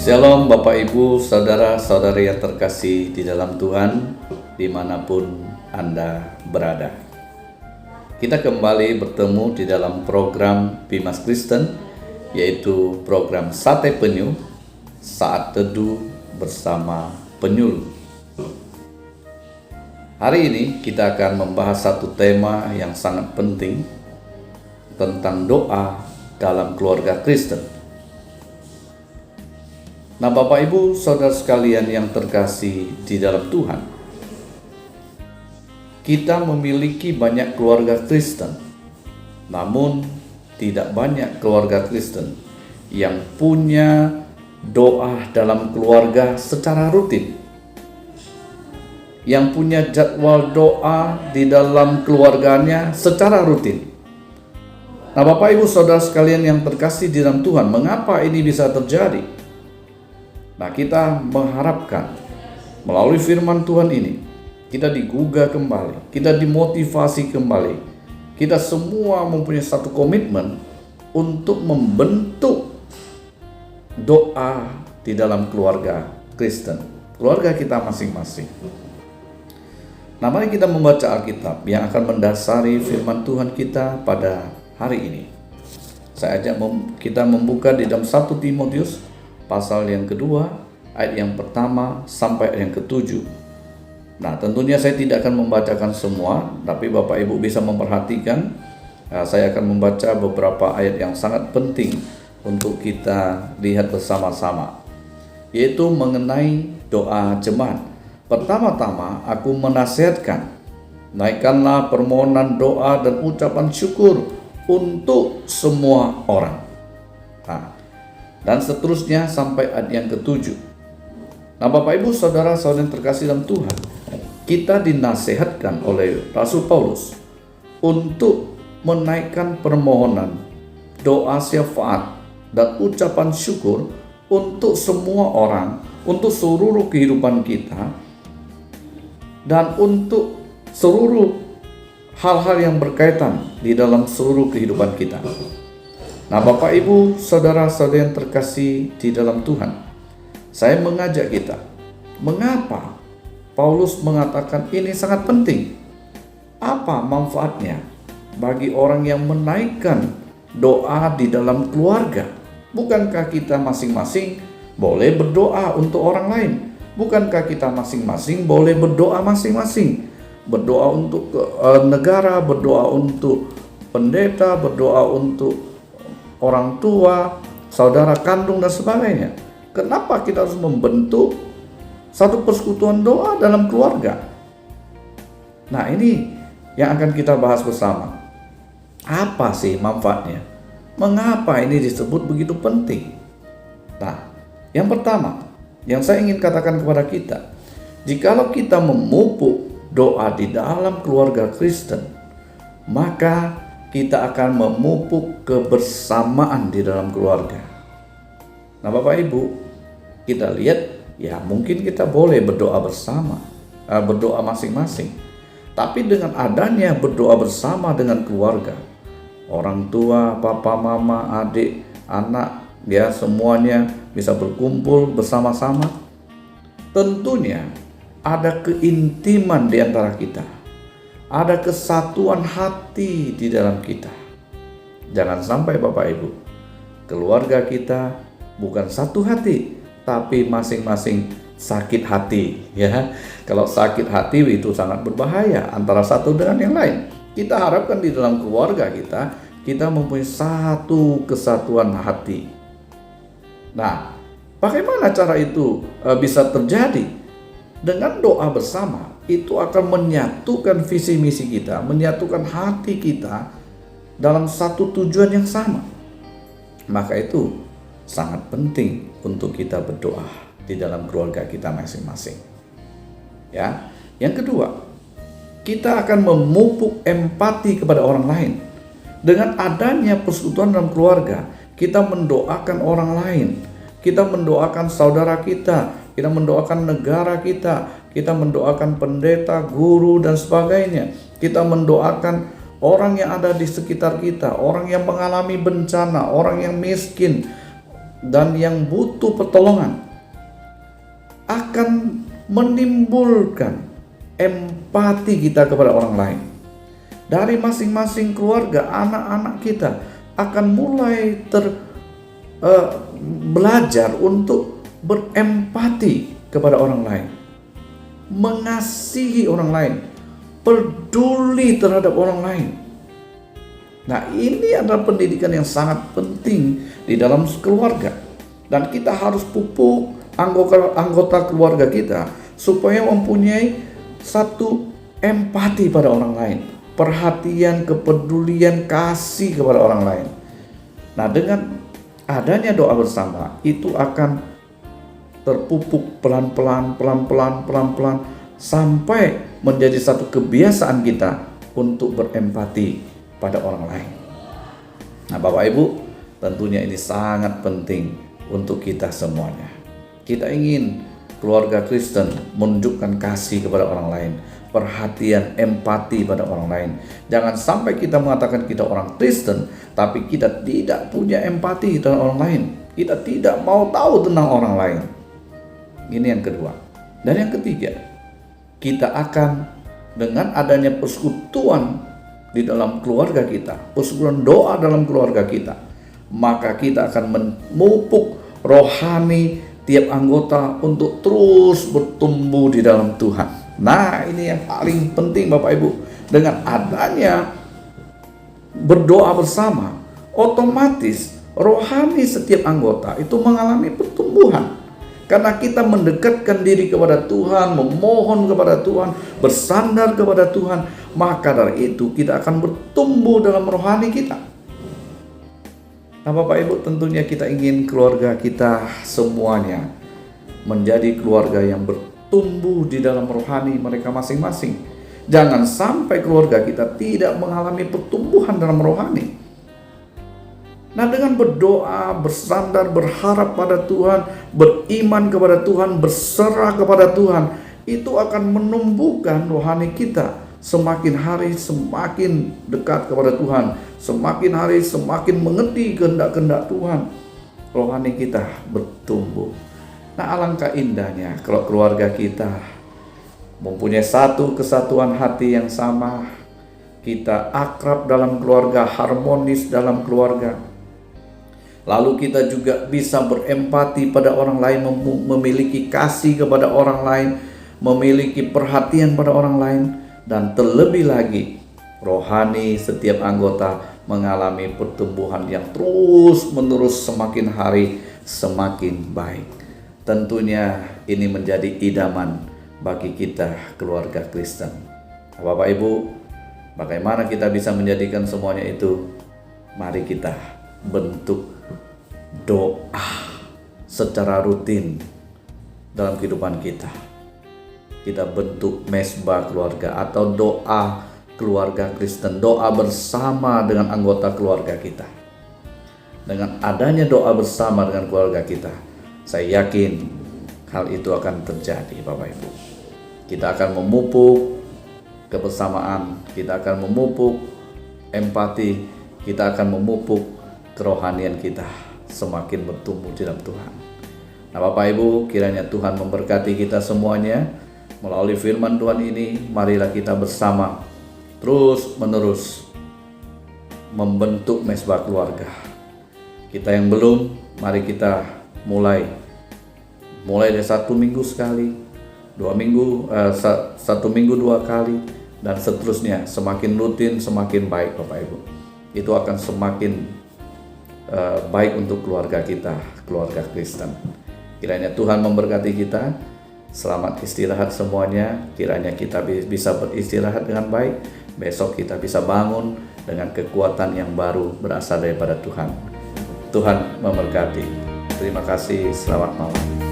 Shalom Bapak Ibu, Saudara-saudari yang terkasih di dalam Tuhan, dimanapun Anda berada. Kita kembali bertemu di dalam program Bimas Kristen, yaitu program Sate Penyu, Saat Teduh bersama Penyuluh. Hari ini kita akan membahas satu tema yang sangat penting tentang doa dalam keluarga Kristen. Nah, Bapak Ibu, saudara sekalian yang terkasih di dalam Tuhan, kita memiliki banyak keluarga Kristen, namun tidak banyak keluarga Kristen yang punya doa dalam keluarga secara rutin, yang punya jadwal doa di dalam keluarganya secara rutin. Nah, Bapak Ibu, saudara sekalian yang terkasih di dalam Tuhan, mengapa ini bisa terjadi? Nah, kita mengharapkan melalui firman Tuhan ini, kita digugah kembali, kita dimotivasi kembali. Kita semua mempunyai satu komitmen untuk membentuk doa di dalam keluarga Kristen, keluarga kita masing-masing. Nah, mari kita membaca Alkitab yang akan mendasari firman Tuhan kita pada hari ini. Saya ajak kita membuka di dalam 1 Timotius pasal yang kedua, ayat yang pertama sampai ayat yang ketujuh. Nah, tentunya saya tidak akan membacakan semua, tapi Bapak Ibu bisa memperhatikan. Saya akan membaca beberapa ayat yang sangat penting untuk kita lihat bersama-sama, yaitu mengenai doa jemaat. Pertama-tama aku menasihatkan, naikkanlah permohonan doa dan ucapan syukur untuk semua orang. Dan seterusnya sampai ayat yang ketujuh. Nah, Bapak Ibu, saudara-saudara yang terkasih dalam Tuhan, kita dinasehatkan oleh Rasul Paulus untuk menaikkan permohonan, doa syafaat, dan ucapan syukur untuk semua orang, untuk seluruh kehidupan kita, dan untuk seluruh hal-hal yang berkaitan di dalam seluruh kehidupan kita. Nah, Bapak Ibu, saudara-saudara yang terkasih di dalam Tuhan, saya mengajak kita, mengapa Paulus mengatakan ini sangat penting? Apa manfaatnya bagi orang yang menaikkan doa di dalam keluarga? Bukankah kita masing-masing boleh berdoa untuk orang lain? Bukankah kita masing-masing boleh berdoa masing-masing? Berdoa untuk negara, berdoa untuk pendeta, berdoa untuk orang tua, saudara kandung, dan sebagainya. Kenapa kita harus membentuk satu persekutuan doa dalam keluarga? Nah, ini yang akan kita bahas bersama. Apa sih manfaatnya? Mengapa ini disebut begitu penting? Nah, yang pertama, yang saya ingin katakan kepada kita, jikalau kita memupuk doa di dalam keluarga Kristen, maka kita akan memupuk kebersamaan di dalam keluarga. Nah, Bapak Ibu, kita lihat ya, mungkin kita boleh berdoa bersama, berdoa masing-masing. Tapi dengan adanya berdoa bersama dengan keluarga, orang tua, papa, mama, adik, anak, ya semuanya bisa berkumpul bersama-sama. Tentunya ada keintiman di antara kita. Ada kesatuan hati di dalam kita. Jangan sampai Bapak Ibu, keluarga kita bukan satu hati, tapi masing-masing sakit hati. Ya, kalau sakit hati itu sangat berbahaya antara satu dengan yang lain. Kita harapkan di dalam keluarga kita mempunyai satu kesatuan hati. Nah, bagaimana cara itu bisa terjadi? Dengan doa bersama, itu akan menyatukan visi misi kita, menyatukan hati kita dalam satu tujuan yang sama. Maka itu sangat penting untuk kita berdoa di dalam keluarga kita masing-masing. Ya, yang kedua, kita akan memupuk empati kepada orang lain. Dengan adanya persekutuan dalam keluarga, kita mendoakan orang lain, kita mendoakan saudara kita mendoakan negara kita mendoakan pendeta, guru, dan sebagainya. Kita mendoakan orang yang ada di sekitar kita, orang yang mengalami bencana, orang yang miskin, dan yang butuh pertolongan akan menimbulkan empati kita kepada orang lain. Dari masing-masing keluarga, anak-anak kita akan mulai belajar untuk berempati kepada orang lain, mengasihi orang lain, peduli terhadap orang lain. Nah, ini adalah pendidikan yang sangat penting di dalam keluarga, dan kita harus pupuk anggota keluarga kita supaya mempunyai satu empati pada orang lain, perhatian, kepedulian, kasih kepada orang lain. Nah, dengan adanya doa bersama itu akan terpupuk pelan-pelan sampai menjadi satu kebiasaan kita untuk berempati pada orang lain. Nah, Bapak Ibu, tentunya ini sangat penting untuk kita semuanya. Kita ingin keluarga Kristen menunjukkan kasih kepada orang lain, perhatian, empati pada orang lain. Jangan sampai kita mengatakan kita orang Kristen, tapi kita tidak punya empati terhadap orang lain. Kita tidak mau tahu tentang orang lain. Ini yang kedua. Dan yang ketiga, kita akan dengan adanya persekutuan di dalam keluarga kita, persekutuan doa dalam keluarga kita, maka kita akan memupuk rohani tiap anggota untuk terus bertumbuh di dalam Tuhan. Nah, ini yang paling penting Bapak Ibu. Dengan adanya berdoa bersama, otomatis rohani setiap anggota itu mengalami pertumbuhan. Karena kita mendekatkan diri kepada Tuhan, memohon kepada Tuhan, bersandar kepada Tuhan, maka dari itu kita akan bertumbuh dalam rohani kita. Nah, Bapak Ibu, tentunya kita ingin keluarga kita semuanya menjadi keluarga yang bertumbuh di dalam rohani mereka masing-masing. Jangan sampai keluarga kita tidak mengalami pertumbuhan dalam rohani. Nah, dengan berdoa, bersandar, berharap pada Tuhan, beriman kepada Tuhan, berserah kepada Tuhan, itu akan menumbuhkan rohani kita. Semakin hari semakin dekat kepada Tuhan, semakin hari semakin mengerti kehendak-kehendak Tuhan, rohani kita bertumbuh. Nah, alangkah indahnya kalau keluarga kita mempunyai satu kesatuan hati yang sama, kita akrab dalam keluarga, harmonis dalam keluarga. Lalu kita juga bisa berempati pada orang lain, memiliki kasih kepada orang lain, memiliki perhatian pada orang lain. Dan terlebih lagi, rohani setiap anggota mengalami pertumbuhan yang terus-menerus semakin hari semakin baik. Tentunya ini menjadi idaman bagi kita keluarga Kristen. Bapak Ibu, bagaimana kita bisa menjadikan semuanya itu? Mari kita bentuk doa secara rutin dalam kehidupan kita. Kita bentuk mesbah keluarga atau doa keluarga Kristen, doa bersama dengan anggota keluarga kita. Dengan adanya doa bersama dengan keluarga kita, saya yakin hal itu akan terjadi, Bapak Ibu. Kita akan memupuk kebersamaan, kita akan memupuk empati, kita akan memupuk kerohanian kita semakin bertumbuh di dalam Tuhan. Nah, Bapak Ibu, kiranya Tuhan memberkati kita semuanya. Melalui firman Tuhan ini, marilah kita bersama terus menerus membentuk mesbah keluarga. Kita yang belum, mari kita mulai dari 1 minggu sekali, 2 minggu, 1 minggu 2 kali, dan seterusnya. Semakin rutin semakin baik, Bapak Ibu. Itu akan semakin baik untuk keluarga kita, keluarga Kristen. Kiranya Tuhan memberkati kita. Selamat istirahat semuanya. Kiranya kita bisa beristirahat dengan baik. Besok kita bisa bangun dengan kekuatan yang baru berasal daripada Tuhan. Tuhan memberkati. Terima kasih. Selamat malam.